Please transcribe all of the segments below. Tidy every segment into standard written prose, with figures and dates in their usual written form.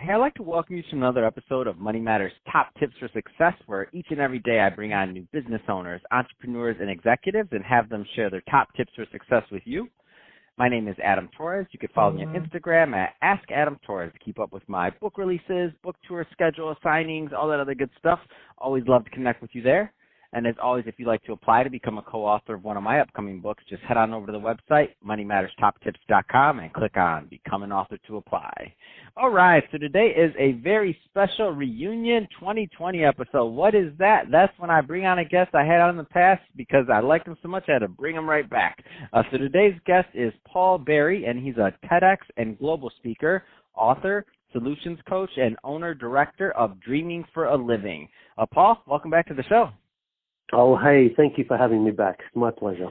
Hey, I'd like to welcome you to another episode of Money Matters Top Tips for Success, where each and every day I bring on new business owners, entrepreneurs, and executives and have them share their top tips for success with you. My name is Adam Torres. You can follow me on Instagram at AskAdamTorres to keep up with my book releases, book tour schedule, signings, all that other good stuff. Always love to connect with you there. And as always, if you'd like to apply to become a co-author of one of my upcoming books, just head on over to the website, moneymatterstoptips.com, and click on Become an Author to apply. All right, so today is a very special reunion 2020 episode. What is that? That's when I bring on a guest I had on in the past because I liked him so much I had to bring him right back. So today's guest is Paul Berry, and he's a TEDx and global speaker, author, solutions coach, and owner-director of Dreaming for a Living. Paul, welcome back to the show. Oh, hey, thank you for having me back. My pleasure.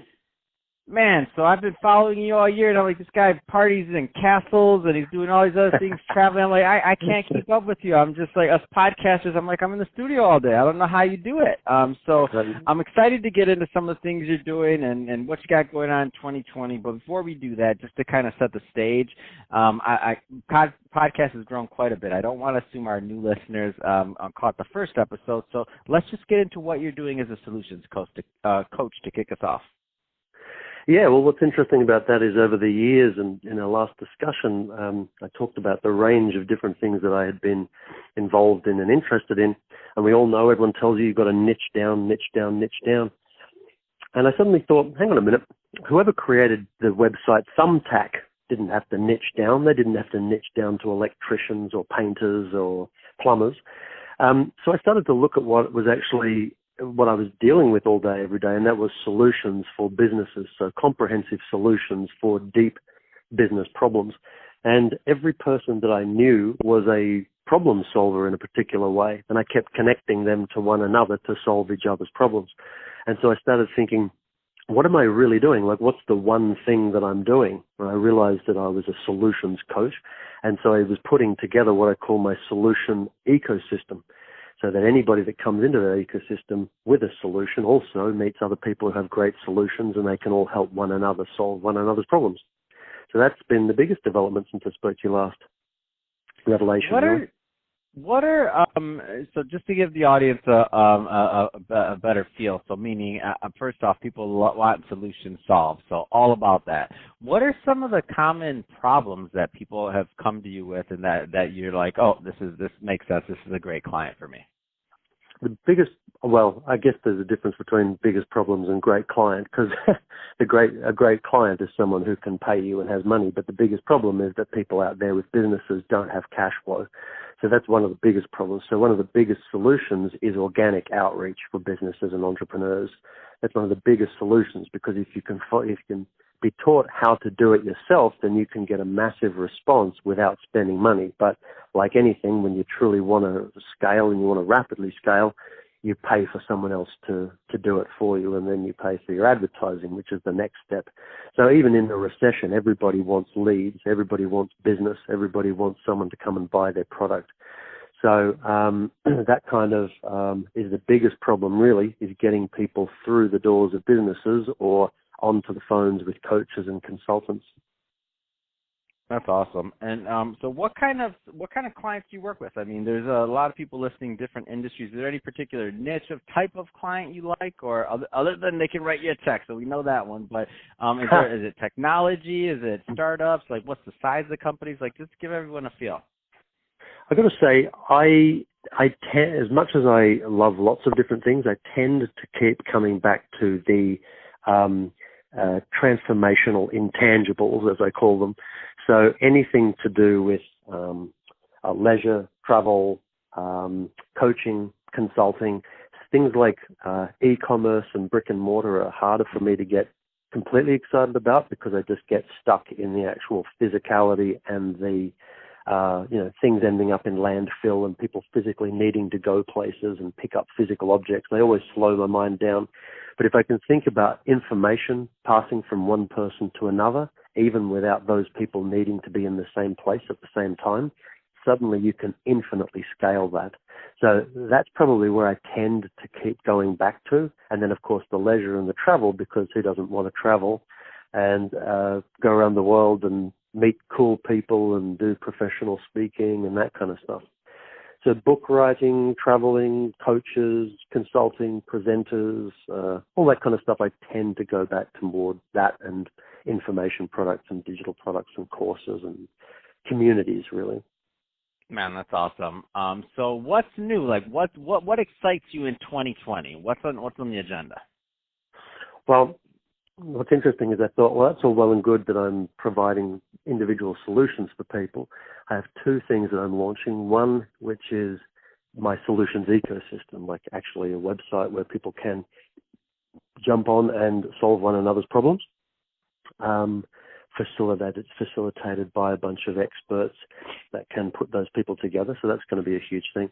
Man, so I've been following you all year, and I'm like, this guy parties in castles, and he's doing all these other things, traveling. I'm like, I can't keep up with you. I'm just like, us podcasters, I'm like, I'm in the studio all day. I don't know how you do it. So I'm excited to get into some of the things you're doing and what you got going on in 2020. But before we do that, just to kind of set the stage, podcast has grown quite a bit. I don't want to assume our new listeners caught the first episode. So let's just get into what you're doing as a solutions coach to kick us off. Yeah, well, what's interesting about that is over the years and in our last discussion, I talked about the range of different things that I had been involved in and interested in. And we all know, everyone tells you you've got to niche down, niche down, niche down. And I suddenly thought, hang on a minute, whoever created the website Thumbtack didn't have to niche down. They didn't have to niche down to electricians or painters or plumbers. So I started to look at what I was dealing with all day, every day, and that was solutions for businesses, so comprehensive solutions for deep business problems. And every person that I knew was a problem solver in a particular way, and I kept connecting them to one another to solve each other's problems. And so I started thinking, what am I really doing? Like, what's the one thing that I'm doing? And I realized that I was a solutions coach, and so I was putting together what I call my solution ecosystem, so that anybody that comes into that ecosystem with a solution also meets other people who have great solutions, and they can all help one another solve one another's problems. So that's been the biggest development since I spoke to you last. Revelation. So just to give the audience a better feel, so meaning, first off, people want solutions solved, so all about that. What are some of the common problems that people have come to you with and that you're like, oh, this makes sense, this is a great client for me? The biggest, well, I guess there's a difference between biggest problems and great client, because a great client is someone who can pay you and has money, but the biggest problem is that people out there with businesses don't have cash flow. So that's one of the biggest problems. So one of the biggest solutions is organic outreach for businesses and entrepreneurs. That's one of the biggest solutions, because if you can be taught how to do it yourself, then you can get a massive response without spending money. But like anything, when you truly want to scale and you want to rapidly scale, you pay for someone else to do it for you, and then you pay for your advertising, which is the next step. So even in a recession, everybody wants leads, everybody wants business, everybody wants someone to come and buy their product. So that kind of is the biggest problem, really, is getting people through the doors of businesses or onto the phones with coaches and consultants. That's awesome. And so what kind of clients do you work with? I mean, there's a lot of people listening, different industries. Is there any particular niche of type of client you like, or other than they can write you a check, so we know that one, but is it technology? Is it startups? Like, what's the size of the companies? Like, just give everyone a feel. I've got to say, I tend, as much as I love lots of different things, I tend to keep coming back to the transformational intangibles, as I call them. So anything to do with leisure, travel, coaching, consulting, things like e-commerce and brick and mortar are harder for me to get completely excited about, because I just get stuck in the actual physicality and the things ending up in landfill and people physically needing to go places and pick up physical objects. They always slow my mind down. But if I can think about information passing from one person to another, even without those people needing to be in the same place at the same time, suddenly you can infinitely scale that. So that's probably where I tend to keep going back to. And then, of course, the leisure and the travel, because who doesn't want to travel and go around the world and meet cool people and do professional speaking and that kind of stuff. So book writing, traveling, coaches, consulting, presenters, all that kind of stuff, I tend to go back toward that and information products and digital products and courses and communities, really. Man, that's awesome. So what's new? Like what excites you in 2020? What's on the agenda? Well, what's interesting is I thought, well, that's all well and good that I'm providing individual solutions for people. I have two things that I'm launching. One, which is my solutions ecosystem, like actually a website where people can jump on and solve one another's problems. Facilitated by a bunch of experts that can put those people together. So that's going to be a huge thing.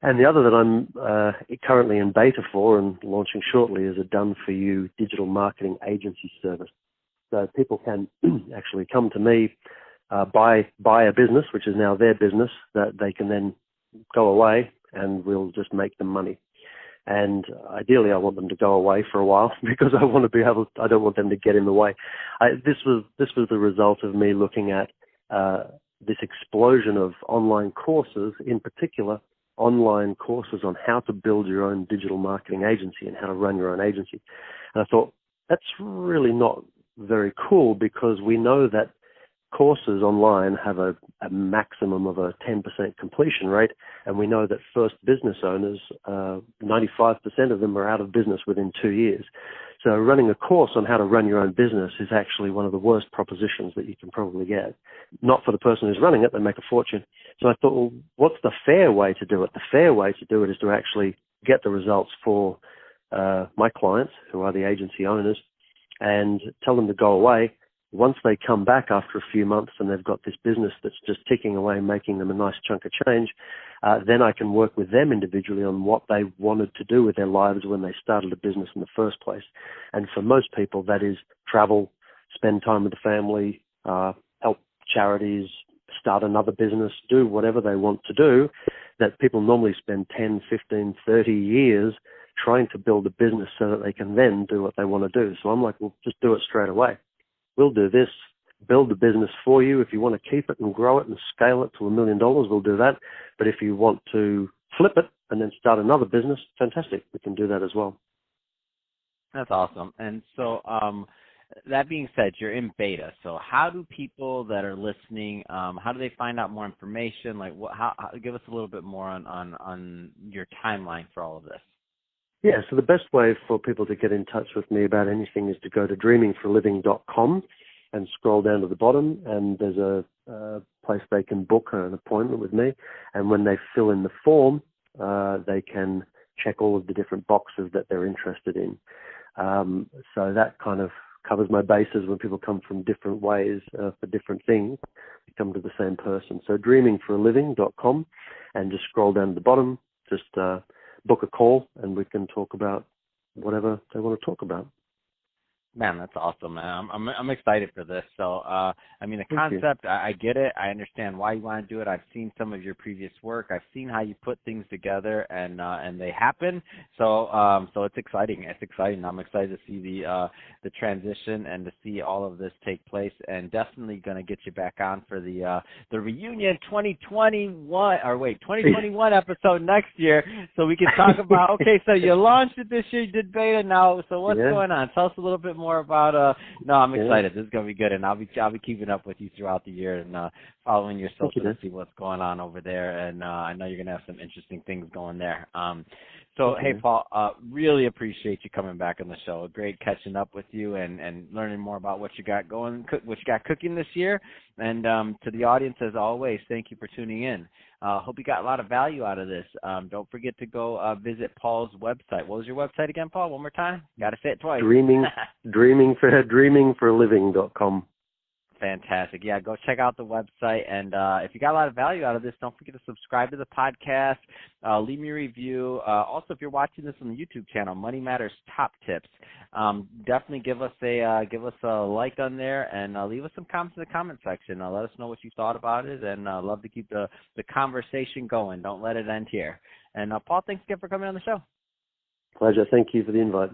And the other that I'm currently in beta for and launching shortly is a done-for-you digital marketing agency service. So people can actually come to me, buy a business, which is now their business, that they can then go away and we'll just make them money. And ideally, I want them to go away for a while because I don't want them to get in the way. This was the result of me looking at this explosion of online courses, in particular, online courses on how to build your own digital marketing agency and how to run your own agency. And I thought, that's really not very cool because we know that courses online have a maximum of a 10% completion rate, and we know that first business owners, 95% of them are out of business within 2 years. So running a course on how to run your own business is actually one of the worst propositions that you can probably get. Not for the person who's running it, they make a fortune. So I thought, well, what's the fair way to do it? The fair way to do it is to actually get the results for my clients, who are the agency owners, and tell them to go away. Once they come back after a few months and they've got this business that's just ticking away, making them a nice chunk of change, then I can work with them individually on what they wanted to do with their lives when they started a business in the first place. And for most people, that is travel, spend time with the family, help charities, start another business, do whatever they want to do, that people normally spend 10, 15, 30 years trying to build a business so that they can then do what they want to do. So I'm like, well, just do it straight away. We'll do this, build the business for you. If you want to keep it and grow it and scale it to $1 million, we'll do that. But if you want to flip it and then start another business, fantastic. We can do that as well. That's awesome. And so that being said, you're in beta. So how do people that are listening, how do they find out more information? Like, give us a little bit more on your timeline for all of this. Yeah, so the best way for people to get in touch with me about anything is to go to dreamingforaliving.com and scroll down to the bottom, and there's a place they can book an appointment with me. And when they fill in the form, they can check all of the different boxes that they're interested in. So that kind of covers my bases when people come from different ways for different things. They come to the same person. So dreamingforaliving.com, and just scroll down to the bottom, just book a call, and we can talk about whatever they want to talk about. Man, that's awesome, man. I'm excited for this. So, I mean, the concept, I get it. I understand why you want to do it. I've seen some of your previous work. I've seen how you put things together, and they happen. So it's exciting. It's exciting. I'm excited to see the transition and to see all of this take place. And definitely going to get you back on for the reunion 2021 episode next year, so we can talk about. Okay, so you launched it this year. You did beta now. So what's going on? Tell us a little bit more about no, I'm excited. This is gonna be good, and I'll be keeping up with you throughout the year and following your social to see what's going on over there. And I know you're gonna have some interesting things going there. So hey, Paul, really appreciate you coming back on the show. Great catching up with you and learning more about what you got going, what you got cooking this year. And to the audience, as always, thank you for tuning in. Hope you got a lot of value out of this. Don't forget to go visit Paul's website. What was your website again, Paul? One more time. Got to say it twice. Dreamingforaliving.com. Fantastic. Yeah, go check out the website. And if you got a lot of value out of this, don't forget to subscribe to the podcast. Leave me a review. Also, if you're watching this on the YouTube channel, Money Matters Top Tips, definitely give us a like on there and leave us some comments in the comment section. Let us know what you thought about it, and love to keep the conversation going. Don't let it end here. And Paul, thanks again for coming on the show. Pleasure. Thank you for the invite.